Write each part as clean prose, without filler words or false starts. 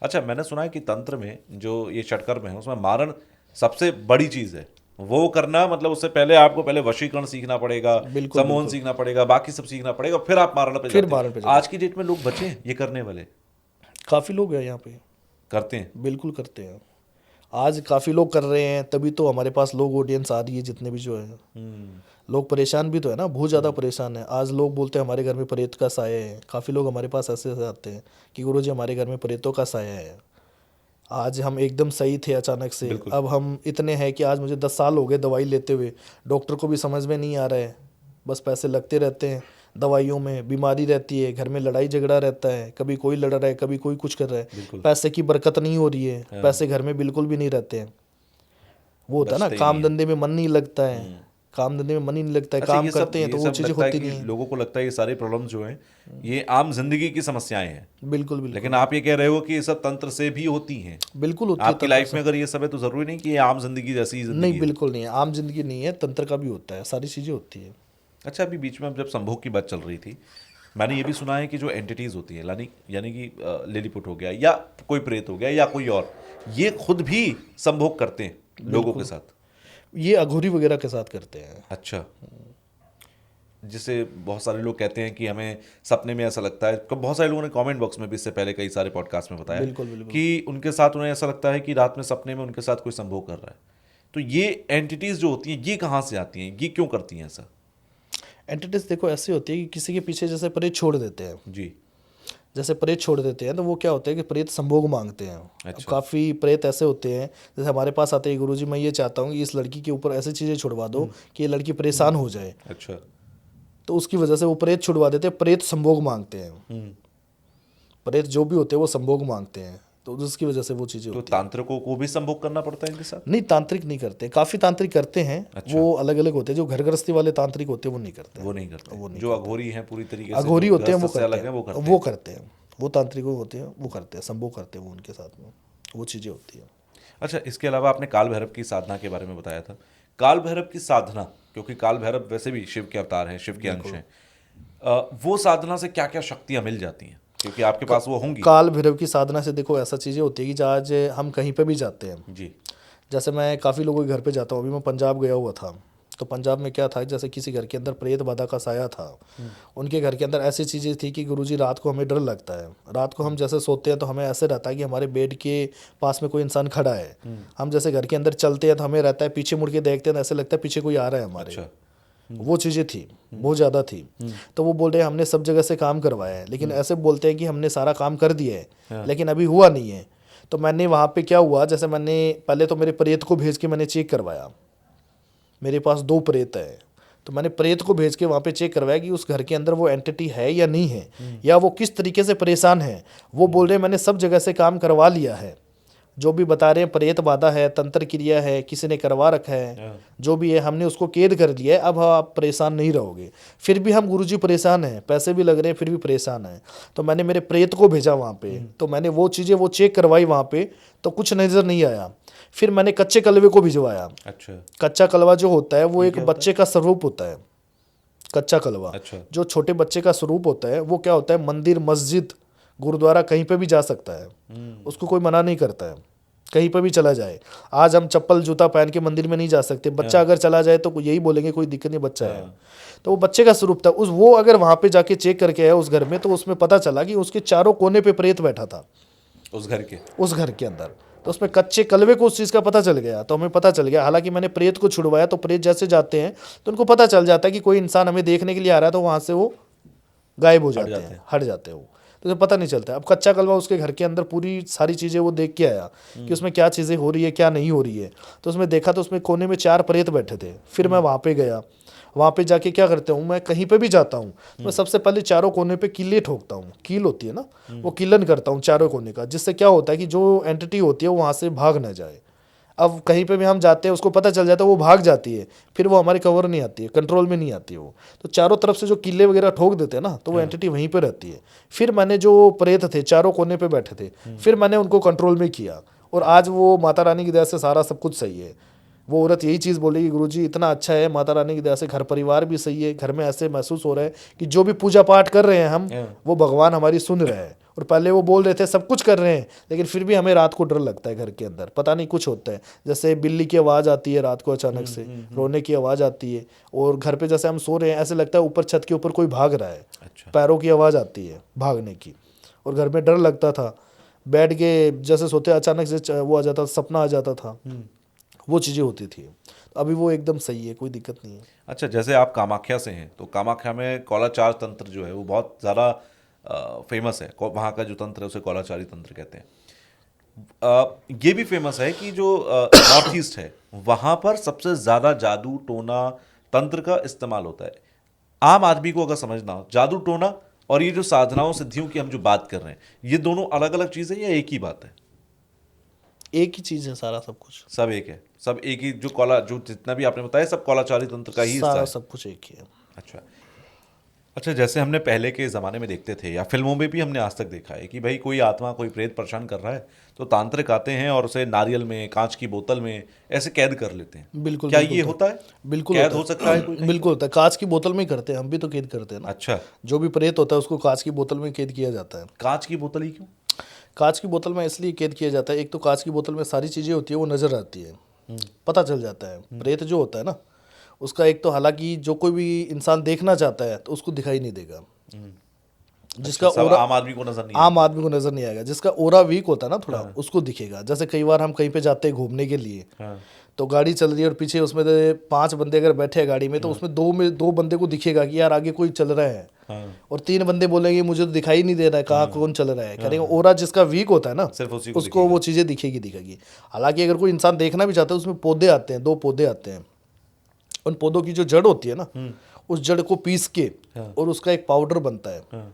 अच्छा, मैंने सुना है कि तंत्र में जो ये षटकर्म है उसमें मारण सबसे बड़ी चीज है। वो करना मतलब उससे पहले आपको पहले वशीकरण सीखना पड़ेगा, बिल्कुल सम्मोहन बिल्कुल। सीखना पड़ेगा, बाकी सब सीखना पड़ेगा, फिर आप मारण पे फिर जाते हैं। मारण पे जाते आज की डेट में लोग बचे हैं ये करने वाले? काफ़ी लोग हैं यहाँ पे। करते हैं। बिल्कुल करते हैं। आज काफ़ी लोग कर रहे हैं, तभी तो हमारे पास लोग ऑडियंस आ रही है जितने भी जो है। हम्म। लोग परेशान भी तो है ना, बहुत ज़्यादा परेशान है। आज लोग बोलते हैं हमारे घर में प्रेत का साया है। काफ़ी लोग हमारे पास ऐसे ऐसे आते हैं कि गुरुजी हमारे घर में प्रेतों का साया है। आज हम एकदम सही थे, अचानक से बिल्कुल। अब हम इतने हैं कि आज मुझे 10 साल हो गए दवाई लेते हुए। डॉक्टर को भी समझ में नहीं आ रहा है, बस पैसे लगते रहते हैं दवाइयों में। बीमारी रहती है, घर में लड़ाई झगड़ा रहता है, कभी कोई लड़ रहा है, कभी कोई कुछ कर रहा है। बिल्कुल। पैसे की बरकत नहीं हो रही है, हाँ। पैसे घर में बिल्कुल भी नहीं रहते हैं। वो होता है ना, बचते ही नहीं काम है। धंधे में मन नहीं लगता है। हम्म। काम धंधे में मन ही नहीं लगता है, अच्छा, काम करते हैं ये तो वो सब चीज़ें लगता है होती कि नहीं है। लोगों को लगता है ये सारी प्रॉब्लम जो हैं ये आम जिंदगी की समस्याएं हैं। बिल्कुल लेकिन बिल्कुल। आप ये कह रहे हो कि ये सब तंत्र से भी होती हैं। बिल्कुल होती है आपकी तंत्र लाइफ से। में अगर ये सब है तो जरूरी नहीं कि ये आम जिंदगी जैसी ही नहीं, जिंदगी हो। बिल्कुल नहीं है, आम जिंदगी नहीं है, तंत्र का भी होता है, सारी चीज़ें होती है। अच्छा, अभी बीच में अब जब संभोग की बात चल रही थी, मैंने ये भी सुना है कि जो एंटिटीज होती है यानी यानी कि लिलीपुट हो गया या कोई प्रेत हो गया या कोई और, ये खुद भी संभोग करते हैं लोगों के बिल्कुल। साथ। ये अघोरी वगैरह के साथ करते हैं। अच्छा। जिसे बहुत सारे लोग कहते हैं कि हमें सपने में ऐसा लगता है, बहुत सारे लोगों ने कमेंट बॉक्स में भी इससे पहले कई सारे पॉडकास्ट में बताया बिल्कुल बिल्कुल। कि उनके साथ उन्हें ऐसा लगता है कि रात में सपने में उनके साथ कोई संभोग कर रहा है। तो ये एंटिटीज जो होती हैं ये कहाँ से आती हैं, ये क्यों करती हैं ऐसा? एंटिटीज देखो ऐसी होती है कि किसी के पीछे जैसे प्रेत छोड़ देते हैं। जी। जैसे प्रेत छोड़ देते हैं तो वो क्या होता है कि प्रेत संभोग मांगते हैं। अब अच्छा। काफ़ी प्रेत ऐसे होते हैं, जैसे हमारे पास आते हैं, गुरुजी मैं ये चाहता हूँ कि इस लड़की के ऊपर ऐसी चीज़ें छुड़वा दो कि ये लड़की परेशान हो जाए। अच्छा। तो उसकी वजह से वो प्रेत छुड़वा देते हैं, प्रेत संभोग मांगते हैं। हम्म। प्रेत जो भी होते हैं वो संभोग मांगते हैं, तो उसकी वजह से वो चीज़ें तो होती हैं। तांत्रिकों को भी संभोग करना पड़ता है इनके साथ? नहीं, तांत्रिक नहीं करते, काफ़ी तांत्रिक करते हैं। अच्छा। वो अलग अलग होते हैं, जो घर गृहस्थी वाले तांत्रिक होते हैं वो नहीं करते वो हैं। नहीं करते? वो नहीं जो करते। अघोरी हैं पूरी तरीके से, अघोरी जो होते हैं गृहस्थ वो से करते अलग हैं, वो हैं, करते वो हैं। करते हैं। वो तांत्रिक होते हैं वो करते हैं, संभोग करते हैं वो उनके साथ में। वो चीज़ें होती हैं। अच्छा, इसके अलावा आपने काल भैरव की साधना के बारे में बताया था। काल भैरव की साधना, क्योंकि काल भैरव वैसे भी शिव के अवतार हैं, शिव के अंश बिल्कुल। हैं, वो साधना से क्या क्या शक्तियां मिल जाती हैं, क्योंकि आपके क- पास वो होंगी? काल भैरव की साधना से देखो ऐसा चीज़ें होती है कि आज हम कहीं पे भी जाते हैं। जी। जैसे मैं काफ़ी लोगों के घर पे जाता हूँ, अभी मैं पंजाब गया हुआ था। तो पंजाब में क्या था, जैसे किसी घर के अंदर प्रेत बाधा का साया था। उनके घर के अंदर ऐसी चीज़ें थी कि गुरुजी रात को हमें डर लगता है। रात को हम जैसे सोते हैं तो हमें ऐसे रहता है कि हमारे बेड के पास में कोई इंसान खड़ा है। हम जैसे घर के अंदर चलते हैं तो हमें रहता है, पीछे मुड़ के देखते हैं तो ऐसे लगता है पीछे कोई आ रहा है हमारे। अच्छा। वो चीज़ें थी, बहुत ज़्यादा थी। तो वो बोल रहे हैं हमने सब जगह से काम करवाया है, लेकिन ऐसे बोलते हैं कि हमने सारा काम कर दिया है, हाँ। लेकिन अभी हुआ नहीं है। तो मैंने वहाँ पे क्या हुआ, जैसे मैंने पहले तो मेरे प्रेत को भेज के मैंने चेक करवाया। मेरे पास 2 प्रेत है, तो मैंने प्रेत को भेज के वहाँ पे चेक करवाया कि उस घर के अंदर वो एंटिटी है या नहीं है, या वो किस तरीके से परेशान है। वो बोल रहे हैं मैंने सब जगह से काम करवा लिया है, जो भी बता रहे हैं प्रेत बाधा है, तंत्र क्रिया है, किसी ने करवा रखा है, हाँ। जो भी है हमने उसको कैद कर दिया है, अब आप परेशान नहीं रहोगे। फिर भी हम गुरुजी परेशान हैं, पैसे भी लग रहे हैं फिर भी परेशान हैं। तो मैंने मेरे प्रेत को भेजा वहाँ पे, तो मैंने वो चीज़ें वो चेक करवाई वहाँ पे, तो कुछ नज़र नहीं आया। फिर मैंने कच्चे कलवे को भिजवाया। अच्छा। कच्चा कलवा जो होता है वो ये एक क्या होता है? बच्चे का स्वरूप होता है। कच्चा कलवा अच्छा। जो छोटे बच्चे का स्वरूप होता है, वो क्या होता है, मंदिर मस्जिद गुरुद्वारा कहीं पे भी जा सकता है, उसको कोई मना नहीं करता है, कहीं पर भी चला जाए। आज हम चप्पल जूता पहन के मंदिर में नहीं जा सकते, बच्चा अगर चला जाए तो यही बोलेंगे कोई दिक्कत नहीं, बच्चा है। तो वो बच्चे का स्वरूप था उस, वो अगर वहाँ पे जाके चेक करके आया उस घर में, तो उसमें पता चला कि उसके चारों कोने पे प्रेत बैठा था उस घर के? उस घर के अंदर। तो उसमें कच्चे कलवे को उस चीज़ का पता चल गया, तो हमें पता चल गया। हालांकि मैंने प्रेत को छुड़वाया, तो प्रेत जैसे जाते हैं तो उनको पता चल जाता है कि कोई इंसान हमें देखने के लिए आ रहा है, तो वहाँ से वो गायब हो हट जाते जाते हैं, हैं। हट जाते हैं वो। तो उसे पता नहीं चलता। अब कच्चा कलवा उसके घर के अंदर पूरी सारी चीज़ें वो देख के आया कि उसमें क्या चीज़ें हो रही है क्या नहीं हो रही है। तो उसमें देखा तो उसमें कोने में 4 प्रेत बैठे थे। फिर मैं वहाँ पे गया, वहाँ पे जाके क्या करता हूँ, मैं कहीं पे भी जाता हूँ मैं सबसे पहले चारों कोने पे कीले ठोकता हूँ। कील होती है ना, वो कीलन करता हूँ चारों कोने का, जिससे क्या होता है कि जो एंटिटी होती है वो वहाँ से भाग ना जाए। अब कहीं पे भी हम जाते हैं उसको पता चल जाता है, वो भाग जाती है, फिर वो हमारे कवर नहीं आती है, कंट्रोल में नहीं आती है वो। तो चारों तरफ से जो किले वगैरह ठोक देते हैं ना, तो वो एंटिटी वहीं पे रहती है। फिर मैंने जो प्रेत थे चारों कोने पे बैठे थे, फिर मैंने उनको कंट्रोल में किया, और आज वो माता रानी की दया से सारा सब कुछ सही है। वो औरत यही चीज़ बोलेगी, गुरुजी इतना अच्छा है, माता रानी की दया से घर परिवार भी सही है, घर में ऐसे महसूस हो रहा है कि जो भी पूजा पाठ कर रहे हैं हम, वो भगवान हमारी सुन रहे हैं। और पहले वो बोल रहे थे सब कुछ कर रहे हैं, लेकिन फिर भी हमें रात को डर लगता है घर के अंदर, पता नहीं कुछ होता है। जैसे बिल्ली की आवाज़ आती है रात को अचानक से, रोने की आवाज़ आती है, और घर पे जैसे हम सो रहे हैं ऐसे लगता है ऊपर छत के ऊपर कोई भाग रहा है, अच्छा। पैरों की आवाज़ आती है भागने की, और घर में डर लगता था। बैठ के जैसे सोते अचानक से वो आ जाता था, सपना आ जाता था, वो चीज़ें होती थी। अभी वो एकदम सही है, कोई दिक्कत नहीं है। अच्छा, जैसे आप कामाख्या से हैं तो कामाख्या में कौलाचार तंत्र जो है वो बहुत ज़्यादा फेमस है। वहाँ का जो तंत्र है उसे कौलाचारी तंत्र कहते हैं। ये भी फेमस है कि जो नॉर्थ ईस्ट है वहाँ पर सबसे ज़्यादा जादू टोना तंत्र का इस्तेमाल होता है। आम आदमी को अगर समझना हो जादू टोना और ये जो साधनाओं सिद्धियों की हम जो बात कर रहे हैं, ये दोनों अलग अलग चीज़ें या एक ही बात है? एक ही चीज़ है सारा सब कुछ, सब एक है, सब एक ही। जो जितना भी आपने बताया सब कौलाचारी तंत्र का ही हिस्सा सारा है। सब कुछ एक ही है। अच्छा अच्छा, जैसे हमने पहले के ज़माने में देखते थे या फिल्मों में भी हमने आज तक देखा है कि भाई कोई आत्मा कोई प्रेत परेशान कर रहा है तो तांत्रिक आते हैं और उसे नारियल में, कांच की बोतल में ऐसे कैद कर लेते हैं। बिल्कुल क्या बिल्कुल ये होता होता है? बिल्कुल कैद होता हो सकता है कोई कहीं? बिल्कुल होता है। कांच की बोतल में ही करते हैं, हम भी तो कैद करते हैं ना। अच्छा, जो भी प्रेत होता है उसको कांच की बोतल में कैद किया जाता है। कांच की बोतल ही क्यों? कांच की बोतल में इसलिए कैद किया जाता है, एक तो कांच की बोतल में सारी चीज़ें होती है वो नज़र आती है, पता चल जाता है। प्रेत जो होता है ना उसका एक तो हालांकि जो कोई भी इंसान देखना चाहता है तो उसको दिखाई नहीं देगा, जिसका अच्छा, सब ओरा आम आदमी को नजर नहीं आम आदमी को नजर नहीं आएगा। जिसका ओरा वीक होता है ना थोड़ा, उसको दिखेगा। जैसे कई बार हम कहीं पे जाते हैं घूमने के लिए, हाँ, तो गाड़ी चल रही है और पीछे उसमें से 5 बंदे अगर बैठे हैं गाड़ी में, तो उसमें दो बंदे को दिखेगा कि यार आगे कोई चल रहा है, हाँ, और 3 बंदे बोलेंगे मुझे तो दिखाई नहीं दे रहा है कहाँ कौन चल रहा है। करेंगे ओरा जिसका वीक होता है ना, सिर्फ उसी को उसको वो चीज़ें दिखेगी। हालांकि अगर कोई इंसान देखना भी चाहता है, उसमें पौधे आते हैं, 2 पौधे आते हैं, उन पौधों की जो जड़ होती है ना, उस जड़ को पीस के और उसका एक पाउडर बनता है, हाँ,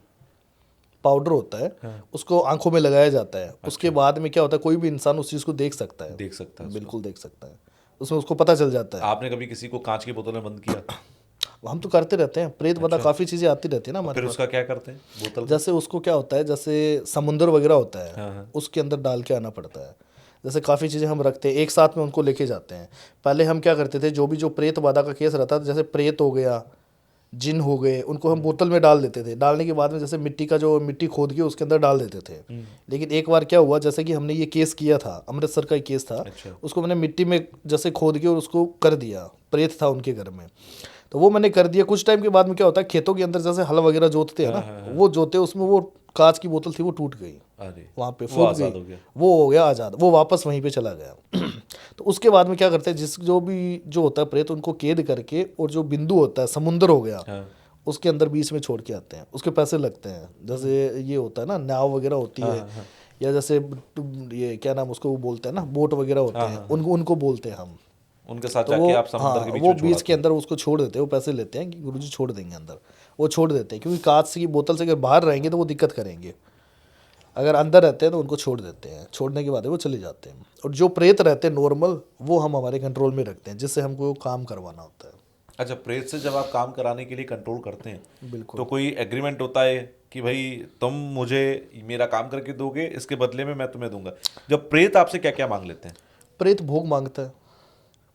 पाउडर होता है, उसको आंखों में लगाया जाता है। उसके बाद में क्या होता है, कोई भी इंसान उस चीज़ को देख सकता है, देख सकता है। बिल्कुल देख सकता है, उसमें उसको पता चल जाता है। आपने कभी किसी को कांच की बोतल में बंद किया? हम तो करते रहते हैं, प्रेत बता काफ़ी चीज़ें आती रहती है ना हमारे फिर पास। उसका क्या करते हैं बोतल? जैसे उसको क्या होता है, जैसे समुंदर वगैरह होता है, हाँ। उसके अंदर डाल के आना पड़ता है। जैसे काफ़ी चीज़ें हम रखते हैं एक साथ में, उनको लेके जाते हैं। पहले हम क्या करते थे, जो प्रेत बाधा का केस रहता था, जैसे प्रेत हो गया, जिन हो गए, उनको हम बोतल में डाल देते थे। डालने के बाद में जैसे मिट्टी खोद के उसके अंदर डाल देते थे। लेकिन एक बार क्या हुआ, जैसे कि हमने ये केस किया था, अमृतसर का एक केस था, अच्छा। उसको मैंने मिट्टी में जैसे खोद के और उसको कर दिया। प्रेत था उनके घर में, तो वो मैंने कर दिया। कुछ टाइम के बाद में क्या होता है, खेतों के अंदर जैसे हल वगैरह जोतते हैं ना, वो जोते, उसमें वो कांच की बोतल थी वो टूट गई, अरे वहाँ पे वो फूट आज़ाद गई, हो गया। वो हो गया आज़ाद, वो वापस वहीं पे चला गया। तो उसके बाद में क्या करते हैं, जो होता है प्रेत, उनको कैद करके, और जो बिंदु होता है समुंदर हो गया, हाँ, उसके अंदर बीच में छोड़ के आते हैं। उसके पैसे लगते हैं, जैसे ये होता है ना नाव वगैरह होती है, या जैसे ये क्या नाम उसको वो बोलते हैं ना, बोट वगैरह होते हैं, उनको बोलते हैं हम। उनके साथ तो जाके वो आप समुद्र के बीच वो में बीच छोड़ाते के अंदर उसको छोड़ देते हैं, वो पैसे लेते हैं कि गुरुजी छोड़ देंगे अंदर, वो छोड़ देते हैं। क्योंकि कांच की बोतल से अगर बाहर रहेंगे तो वो दिक्कत करेंगे, अगर अंदर रहते हैं तो उनको छोड़ देते हैं। छोड़ने के बाद वो चले जाते हैं। और जो प्रेत रहते हैं नॉर्मल, वो हम हमारे कंट्रोल में रखते हैं, जिससे हमको काम करवाना होता है। अच्छा, प्रेत से जब आप काम कराने के लिए कंट्रोल करते हैं बिल्कुल। तो कोई एग्रीमेंट होता है कि भाई तुम मुझे मेरा काम करके दोगे, इसके बदले में मैं तुम्हें दूंगा? जब प्रेत आपसे क्या क्या मांग लेते हैं? प्रेत भोग मांगता है।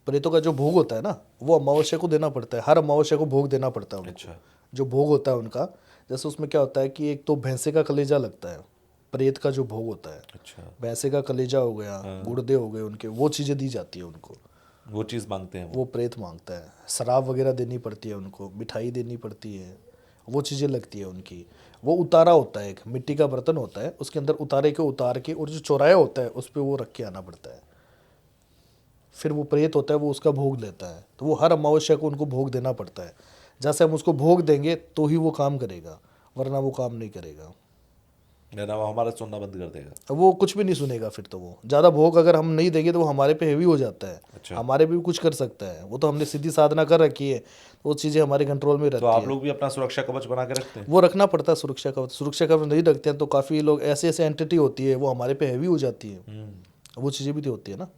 प्रेतों का जो भोग होता है ना, वो अमावस्या को देना पड़ता है, हर अमावस्या को भोग देना पड़ता है उनको। अच्छा। जो भोग होता है उनका, जैसे उसमें क्या होता है कि एक तो भैंसे का कलेजा लगता है, प्रेत का जो भोग होता है, अच्छा, भैंसे का कलेजा हो गया, गुर्दे हो गए उनके, वो चीज़ें दी जाती है उनको, वो चीज़ मांगते हैं वो। वो प्रेत मांगता है। शराब वगैरह देनी पड़ती है उनको, मिठाई देनी पड़ती है, वो चीज़ें लगती है उनकी। वो उतारा होता है, एक मिट्टी का बर्तन होता है, उसके अंदर उतारे के उतार के, और जो चौराया होता है उस पर वो रख के आना पड़ता है। फिर वो प्रेत होता है, वो उसका भोग लेता है। तो वो हर अमावस्या को उनको भोग देना पड़ता है। जैसे हम उसको भोग देंगे तो ही वो काम करेगा, वरना वो काम नहीं करेगा। ना वो हमारा सुनना बंद कर देगा। वो कुछ भी नहीं सुनेगा फिर। तो वो ज़्यादा भोग अगर हम नहीं देंगे तो वो हमारे पे हैवी हो जाता है। अच्छा। हमारे पे भी कुछ कर सकता है। वो तो हमने सीधी साधना कर रखी है, तो वो चीज़ें हमारे कंट्रोल में तो रहती आप है। लोग भी अपना सुरक्षा कवच बना के रखते हैं? वो रखना पड़ता है सुरक्षा कवच। सुरक्षा कवच नहीं रखते हैं तो काफ़ी लोग ऐसे एंटिटी होती है वो हमारे पे हैवी हो जाती है, वो चीज़ें भी तो होती है ना।